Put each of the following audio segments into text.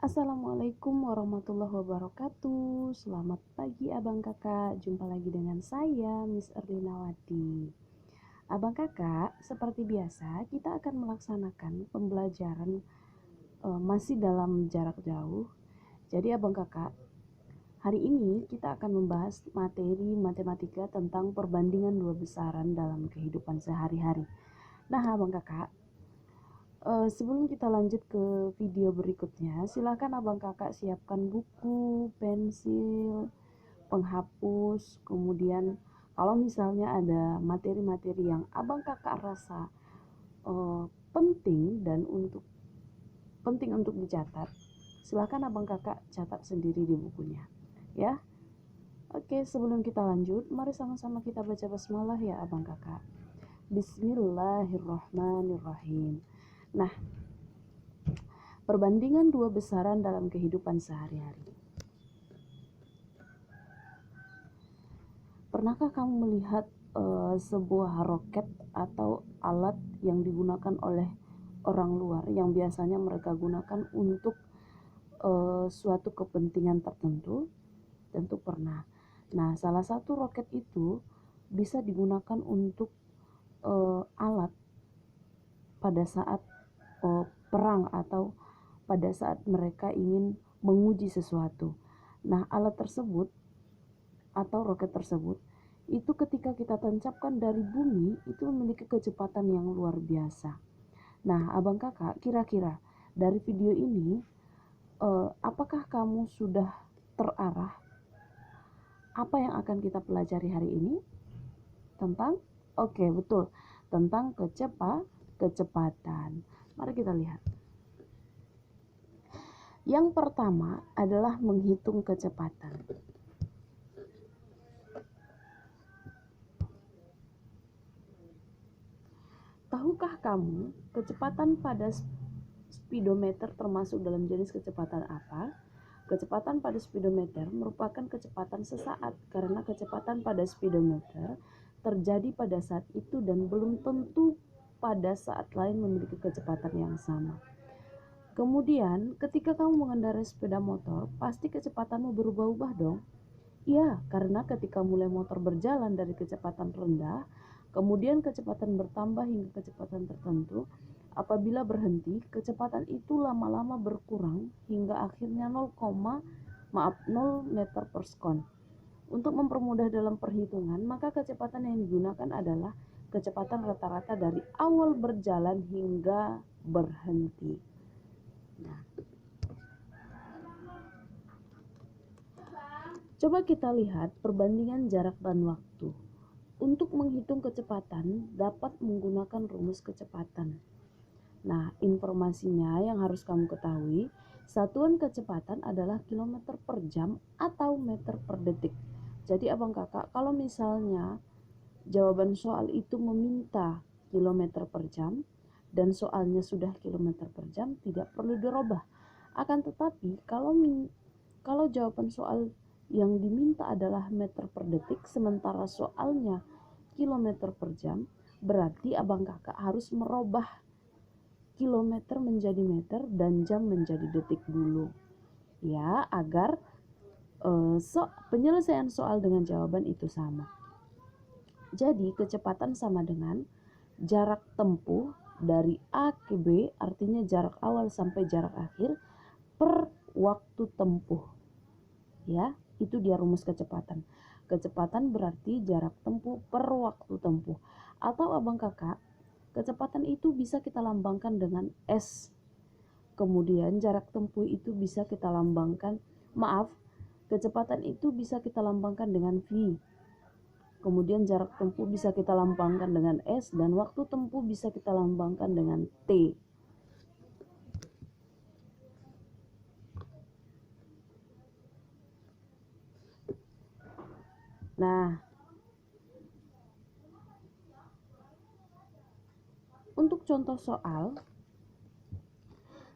Assalamualaikum warahmatullahi wabarakatuh. Selamat pagi abang kakak. Jumpa lagi dengan saya Miss Erlinawati. Abang kakak, seperti biasa kita akan melaksanakan pembelajaran masih dalam jarak jauh. Jadi abang kakak, hari ini kita akan membahas materi matematika tentang perbandingan dua besaran dalam kehidupan sehari-hari. Nah abang kakak, sebelum kita lanjut ke video berikutnya, silakan abang kakak siapkan buku, pensil, penghapus, kemudian kalau misalnya ada materi-materi yang abang kakak rasa penting dan penting untuk dicatat, silakan abang kakak catat sendiri di bukunya, ya. Oke, sebelum kita lanjut, mari sama-sama kita baca basmalah ya abang kakak. Bismillahirrahmanirrahim. Nah, perbandingan dua besaran dalam kehidupan sehari-hari. Pernahkah kamu melihat sebuah roket atau alat yang digunakan oleh orang luar yang biasanya mereka gunakan untuk suatu kepentingan tertentu? Tentu pernah. Nah, salah satu roket itu bisa digunakan untuk alat pada saat perang atau pada saat mereka ingin menguji sesuatu. Nah, alat tersebut atau roket tersebut itu ketika kita tancapkan dari bumi itu memiliki kecepatan yang luar biasa. Nah, abang kakak, kira-kira dari video ini apakah kamu sudah terarah apa yang akan kita pelajari hari ini? Tentang betul, tentang kecepatan. Mari kita lihat. Yang pertama adalah menghitung kecepatan. Tahukah kamu kecepatan pada speedometer termasuk dalam jenis kecepatan apa? Kecepatan pada speedometer merupakan kecepatan sesaat karena kecepatan pada speedometer terjadi pada saat itu dan belum tentu pada saat lain memiliki kecepatan yang sama. Kemudian, ketika kamu mengendarai sepeda motor, pasti kecepatanmu berubah-ubah dong. Iya, karena ketika mulai motor berjalan dari kecepatan rendah, kemudian kecepatan bertambah hingga kecepatan tertentu, apabila berhenti, kecepatan itu lama-lama berkurang hingga akhirnya 0 meter per sekon. Untuk mempermudah dalam perhitungan, maka kecepatan yang digunakan adalah kecepatan rata-rata dari awal berjalan hingga berhenti. Nah, coba kita lihat perbandingan jarak dan waktu. Untuk menghitung kecepatan dapat menggunakan rumus kecepatan. Nah, informasinya yang harus kamu ketahui, satuan kecepatan adalah kilometer per jam atau meter per detik. Jadi abang kakak, kalau misalnya jawaban soal itu meminta kilometer per jam dan soalnya sudah kilometer per jam, tidak perlu dirubah. Akan tetapi kalau jawaban soal yang diminta adalah meter per detik sementara soalnya kilometer per jam, berarti abang kakak harus merubah kilometer menjadi meter dan jam menjadi detik dulu, ya, agar penyelesaian soal dengan jawaban itu sama. Jadi kecepatan sama dengan jarak tempuh dari A ke B, artinya jarak awal sampai jarak akhir, per waktu tempuh. Ya, itu dia rumus kecepatan. Kecepatan berarti jarak tempuh per waktu tempuh. Atau abang kakak, kecepatan itu bisa kita lambangkan dengan S. Kemudian jarak tempuh itu bisa kita lambangkan, kecepatan itu bisa kita lambangkan dengan V. Kemudian jarak tempuh bisa kita lambangkan dengan S dan waktu tempuh bisa kita lambangkan dengan T. Nah, untuk contoh soal,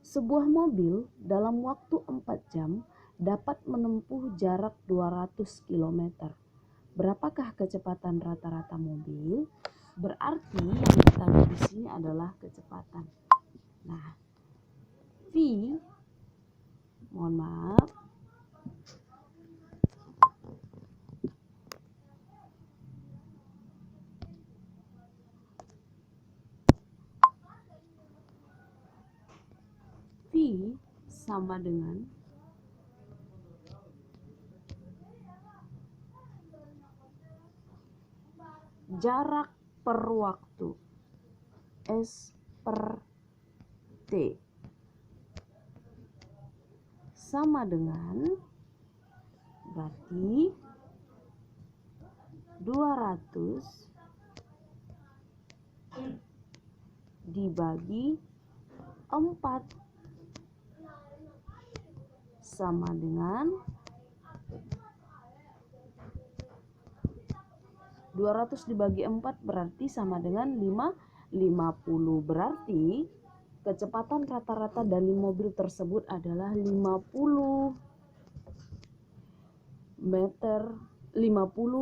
sebuah mobil dalam waktu 4 jam dapat menempuh jarak 200 km. Berapakah kecepatan rata-rata mobil? Berarti yang ditanya di sini adalah kecepatan. Nah, V Mohon maaf. V sama dengan jarak per waktu S per T sama dengan berarti 200 dibagi 4 sama dengan 200 dibagi 4 berarti sama dengan 50. Berarti kecepatan rata-rata dari mobil tersebut adalah 50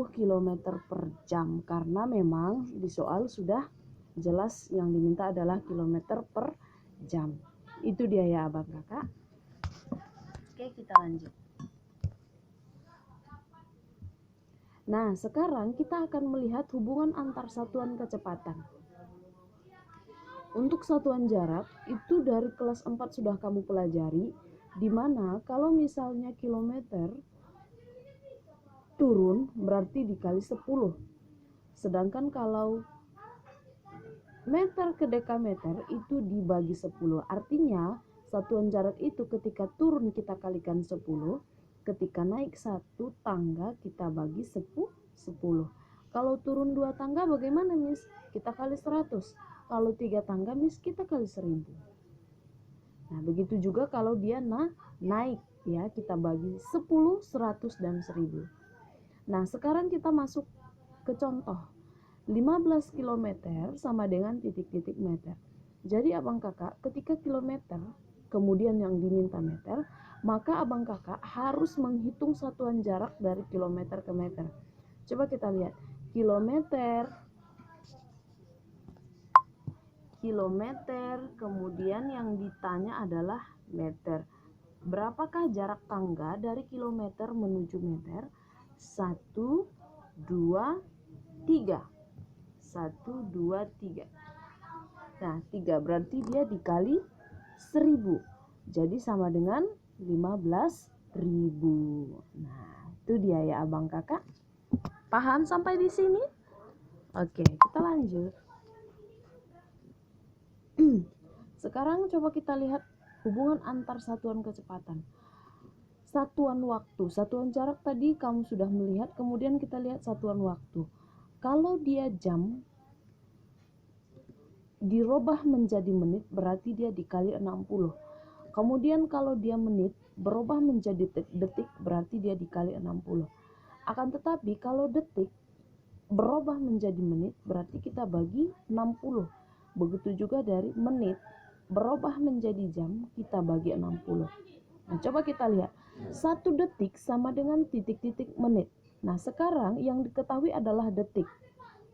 km per jam, karena memang di soal sudah jelas yang diminta adalah kilometer per jam. Itu dia ya abang kakak. Oke, kita lanjut. Nah, sekarang kita akan melihat hubungan antar satuan kecepatan. Untuk satuan jarak, itu dari kelas 4 sudah kamu pelajari, di mana kalau misalnya kilometer turun berarti dikali 10. Sedangkan kalau meter ke dekameter itu dibagi 10. Artinya, satuan jarak itu ketika turun kita kalikan 10. Ketika naik 1 tangga kita bagi 10. Kalau turun 2 tangga bagaimana Miss? Kita kali 100. Kalau 3 tangga Miss kita kali 1000. Nah begitu juga kalau dia naik ya, kita bagi 10, 100 dan 1000. Nah sekarang kita masuk ke contoh. 15 km sama dengan titik-titik meter. Jadi abang kakak ketika kilometer kemudian yang diminta meter, maka abang kakak harus menghitung satuan jarak dari kilometer ke meter. Coba kita lihat. Kilometer, kemudian yang ditanya adalah meter. Berapakah jarak tangga dari kilometer menuju meter? 1, 2, 3. 1, 2, 3. Nah 3 berarti dia dikali 1000, jadi sama dengan 15.000. Nah itu dia ya abang kakak. Paham sampai di sini? Oke, kita lanjut. Sekarang coba kita lihat hubungan antar satuan kecepatan. Satuan waktu, satuan jarak tadi kamu sudah melihat, kemudian kita lihat satuan waktu. Kalau dia jam dirubah menjadi menit berarti dia dikali 60. Kemudian kalau dia menit berubah menjadi detik berarti dia dikali 60. Akan tetapi kalau detik berubah menjadi menit berarti kita bagi 60. Begitu juga dari menit berubah menjadi jam kita bagi 60. Nah coba kita lihat, 1 detik sama dengan titik-titik menit. Nah sekarang yang diketahui adalah detik,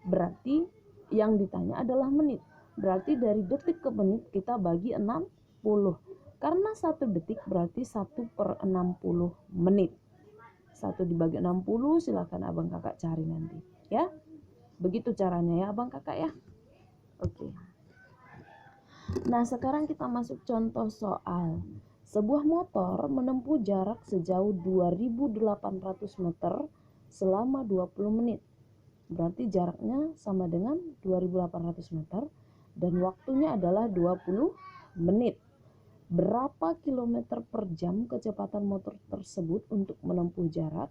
berarti yang ditanya adalah menit. Berarti dari detik ke menit kita bagi 60. Karena 1 detik berarti 1/60 menit. 1 dibagi 60 silakan abang kakak cari nanti ya. Begitu caranya ya abang kakak ya. Oke. Nah sekarang kita masuk contoh soal. Sebuah motor menempuh jarak sejauh 2800 meter selama 20 menit. Berarti jaraknya sama dengan 2800 meter dan waktunya adalah 20 menit. Berapa kilometer per jam kecepatan motor tersebut untuk menempuh jarak?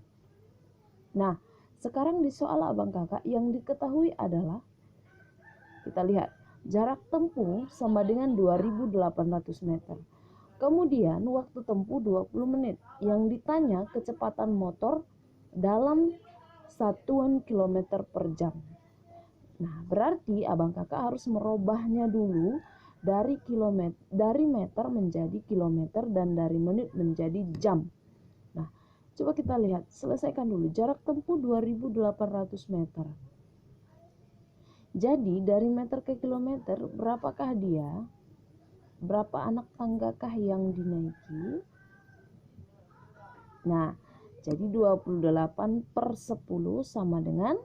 Nah, sekarang di soal abang kakak yang diketahui adalah, kita lihat, jarak tempuh sama dengan 2800 meter. Kemudian waktu tempuh 20 menit. Yang ditanya kecepatan motor dalam satuan kilometer per jam. Nah, berarti abang kakak harus merubahnya dulu dari meter menjadi kilometer dan dari menit menjadi jam. Nah, coba kita lihat, selesaikan dulu jarak tempuh 2800 meter. Jadi dari meter ke kilometer berapakah dia? Berapa anak tanggakah yang dinaiki? Nah, jadi 28/10 sama dengan,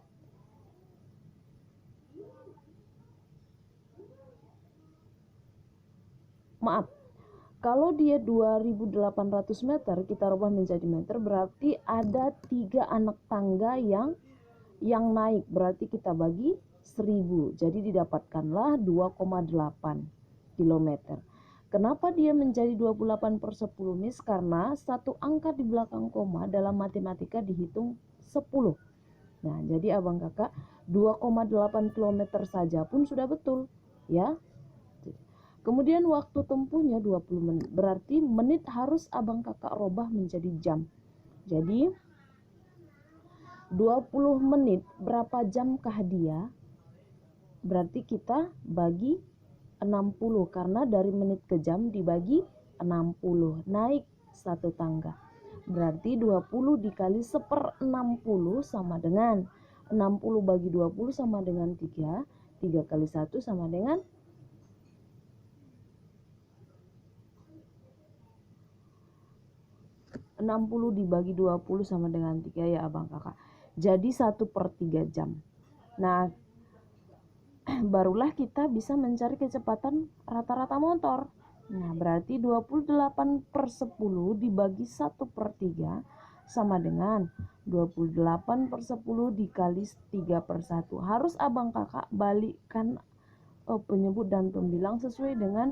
maaf, kalau dia 2800 meter, kita rubah menjadi meter, berarti ada 3 anak tangga yang naik, berarti kita bagi 1000, jadi didapatkanlah 2,8 km. Kenapa dia menjadi 28/10, Miss? Karena satu angka di belakang koma dalam matematika dihitung 10. Nah, jadi abang kakak 2,8 km saja pun sudah betul, ya. Kemudian waktu tempuhnya 20 menit. Berarti menit harus abang kakak robah menjadi jam. Jadi 20 menit berapa jamkah dia? Berarti kita bagi 60, karena dari menit ke jam dibagi 60, naik satu tangga. Berarti 20 dikali 1/60 sama dengan 60 bagi 20 sama dengan 3. 3 kali 1 sama dengan 60 dibagi 20 sama dengan 3, ya abang kakak. Jadi 1/3 jam. Nah, barulah kita bisa mencari kecepatan rata-rata motor. Nah, berarti 28/10 dibagi 1/3 sama dengan 28/10 dikali 3/1. Harus abang kakak balikkan penyebut dan pembilang sesuai dengan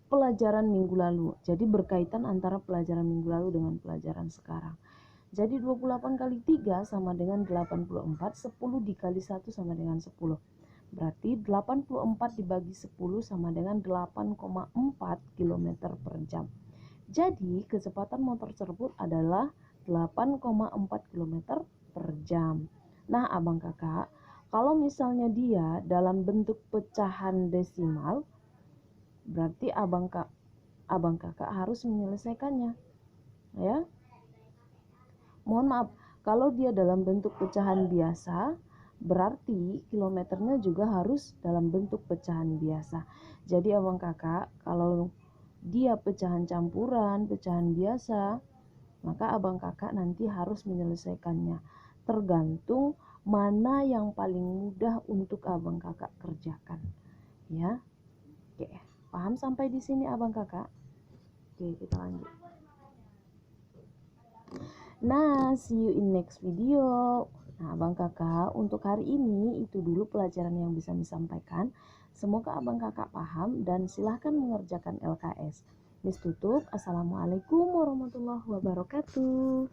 pelajaran minggu lalu. Jadi berkaitan antara pelajaran minggu lalu dengan pelajaran sekarang. Jadi 28 kali 3 sama dengan 84, 10 dikali 1 sama dengan 10. Berarti 84 dibagi 10 sama dengan 8,4 km per jam. Jadi kecepatan motor tersebut adalah 8,4 km per jam. Nah abang kakak, kalau misalnya dia dalam bentuk pecahan desimal, berarti abang kakak harus menyelesaikannya, ya. Mohon maaf, kalau dia dalam bentuk pecahan biasa, berarti kilometernya juga harus dalam bentuk pecahan biasa. Jadi abang kakak, kalau dia pecahan campuran, pecahan biasa, maka abang kakak nanti harus menyelesaikannya. Tergantung mana yang paling mudah untuk abang kakak kerjakan, ya. Oke, paham sampai di sini abang kakak? Oke, kita lanjut. Nah, see you in next video. Nah, abang kakak, untuk hari ini itu dulu pelajaran yang bisa disampaikan. Semoga abang kakak paham dan silahkan mengerjakan LKS. Miss tutup. Assalamualaikum warahmatullahi wabarakatuh.